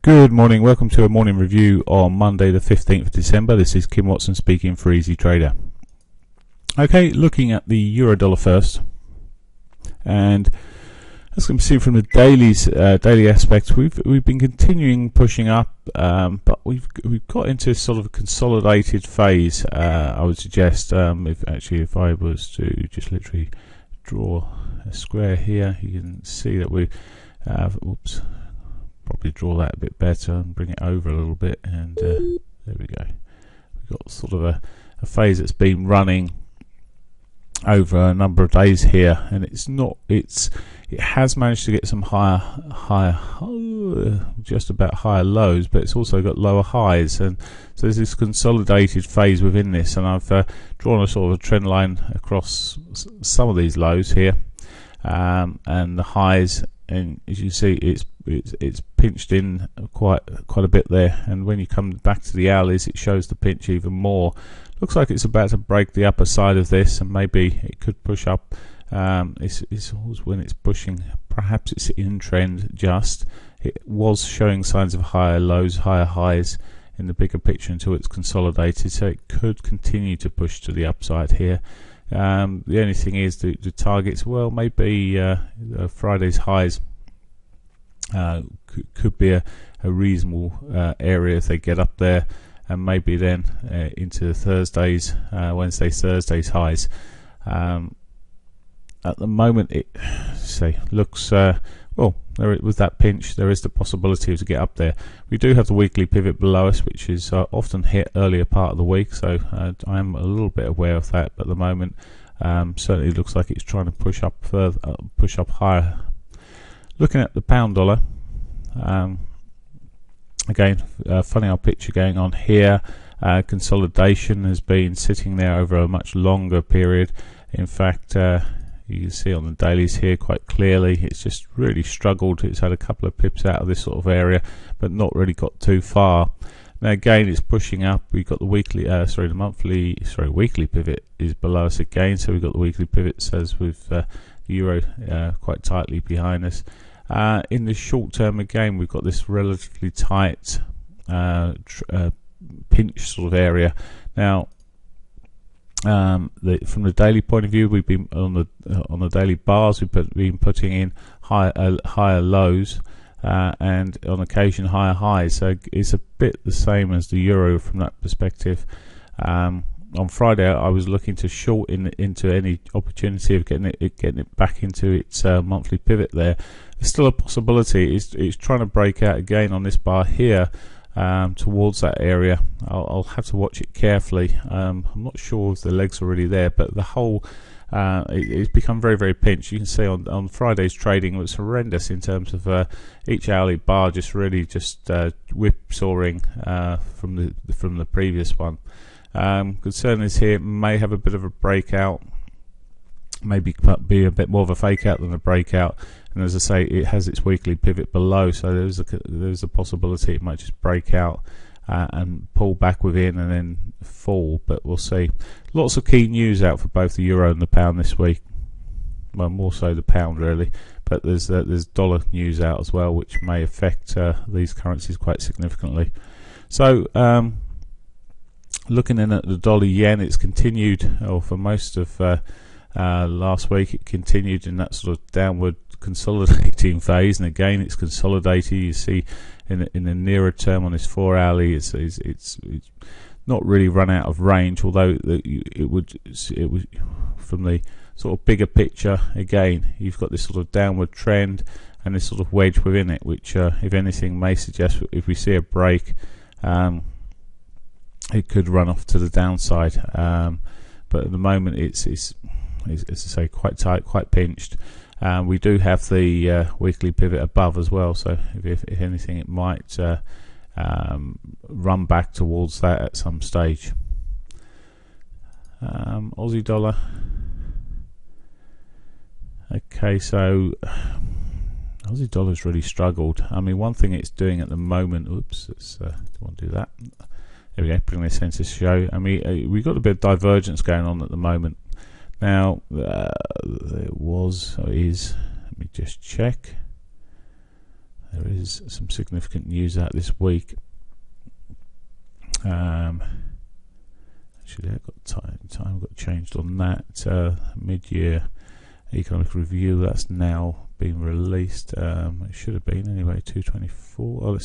Good morning, welcome to a morning review on Monday the 15th of December. This is Kim Watson speaking for Easy Trader. Okay, looking at the euro dollar first, and as you can see from the daily aspects, we've been continuing pushing up, but we've got into sort of a consolidated phase. I would suggest if I was to just literally draw a square here, you can see that we probably draw that a bit better and bring it over a little bit, and there we go. We've got sort of a phase that's been running over a number of days here, and it has managed to get some just about higher lows, but it's also got lower highs, and so there's this consolidated phase within this, and I've drawn a sort of a trend line across some of these lows here, and the highs, and as you see it's pinched in quite a bit there, and when you come back to the hourlies it shows the pinch even more. Looks like it's about to break the upper side of this, and maybe it could push up. It's always when it's pushing, perhaps it's in trend just. It was showing signs of higher lows, higher highs in the bigger picture until it's consolidated, so it could continue to push to the upside here. The only thing is the targets, well, maybe Friday's highs could be a reasonable area if they get up there, and maybe then into Thursday's, Wednesday's, Thursday's highs. At the moment it looks well, with that pinch there is the possibility to get up there. We do have the weekly pivot below us, which is often hit earlier part of the week, so I am a little bit aware of that, but at the moment certainly looks like it's trying to push up further, push up higher. Looking at the pound dollar, again, funny old picture going on here. Consolidation has been sitting there over a much longer period. In fact, you can see on the dailies here quite clearly it's just really struggled. It's had a couple of pips out of this sort of area, but not really got too far. Now again, it's pushing up. We've got the weekly, weekly pivot is below us again, so we've got the weekly pivots as with the euro quite tightly behind us. In the short term, again, we've got this relatively tight pinch sort of area. Now, from the daily point of view, we've been on the daily bars. We've been putting in higher lows and on occasion higher highs. So it's a bit the same as the euro from that perspective. On Friday, I was looking to short into any opportunity of getting it back into its monthly pivot there. There's still a possibility. It's trying to break out again on this bar here towards that area. I'll have to watch it carefully. I'm not sure if the legs are already there, but the whole it's become very, very pinched. You can see on Friday's trading it was horrendous in terms of each hourly bar just really whipsawing from the previous one. Concern is here, may have a bit of a breakout, maybe be a bit more of a fake out than a breakout, and as I say, it has its weekly pivot below, so there's a possibility it might just break out and pull back within and then fall, but we'll see. Lots of key news out for both the euro and the pound this week, well, more so the pound really, but there's dollar news out as well, which may affect these currencies quite significantly. So looking in at the dollar yen, it's continued, or for most of last week it continued in that sort of downward consolidating phase, and again it's consolidated. You see in the nearer term on this 4 hourly it's not really run out of range, although it would from the sort of bigger picture, again you've got this sort of downward trend and this sort of wedge within it, which if anything may suggest if we see a break it could run off to the downside, but at the moment it's as I say, quite tight, quite pinched. We do have the weekly pivot above as well, so if anything it might run back towards that at some stage. Aussie dollar, okay, so Aussie dollar's really struggled. I mean, one thing it's doing at the moment, oops, don't want to do that. There we go, bring this into show. I mean, we've got a bit of divergence going on at the moment. Now, there was, or is, let me just check. There there's some significant news out this week. Actually, I've got time got changed on that. Mid-year economic review, that's now been released. It should have been anyway. 224. Oh,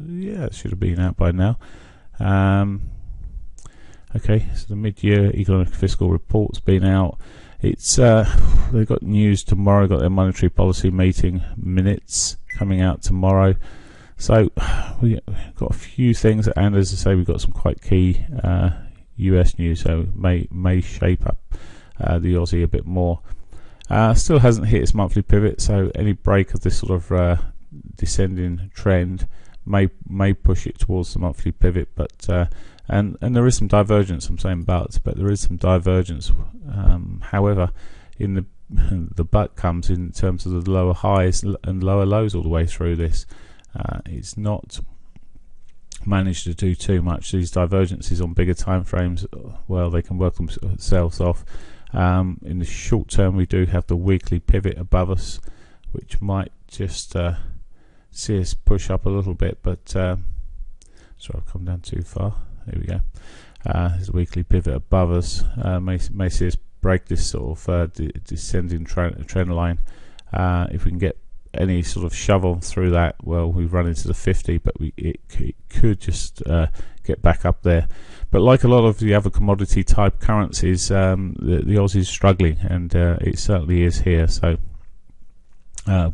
yeah, it should have been out by now. Okay, so the mid-year economic fiscal report's been out. It's they've got news tomorrow. Got their monetary policy meeting minutes coming out tomorrow. So we've got a few things, and as I say, we've got some quite key US news, so may shape up the Aussie a bit more. Still hasn't hit its monthly pivot, so any break of this sort of descending trend may push it towards the monthly pivot, but and there is some divergence. I'm saying but there is some divergence. However, in the but comes in terms of the lower highs and lower lows all the way through this. It's not managed to do too much. These divergences on bigger time frames, well, they can work themselves off. In the short term, we do have the weekly pivot above us, which might just see us push up a little bit, but sorry, I've come down too far. There we go. There's a weekly pivot above us. May see us break this sort of descending trend line. If we can get any sort of shovel through that, well, we've run into the 50, but it could just get back up there. But like a lot of the other commodity type currencies, the Aussie is struggling, and it certainly is here. So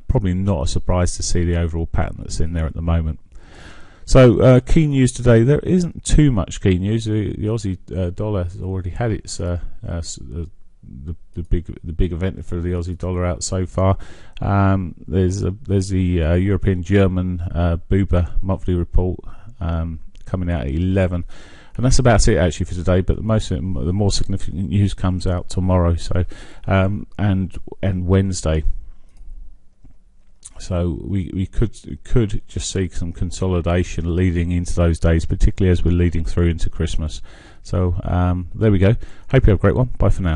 probably not a surprise to see the overall pattern that's in there at the moment. So key news today, there isn't too much key news. The Aussie dollar has already had its the big event for the Aussie dollar out so far. There's the European German Buber monthly report coming out at 11, and that's about it actually for today. But the more significant news comes out tomorrow, so and Wednesday. So we could just see some consolidation leading into those days, particularly as we're leading through into Christmas. So there we go. Hope you have a great one. Bye for now.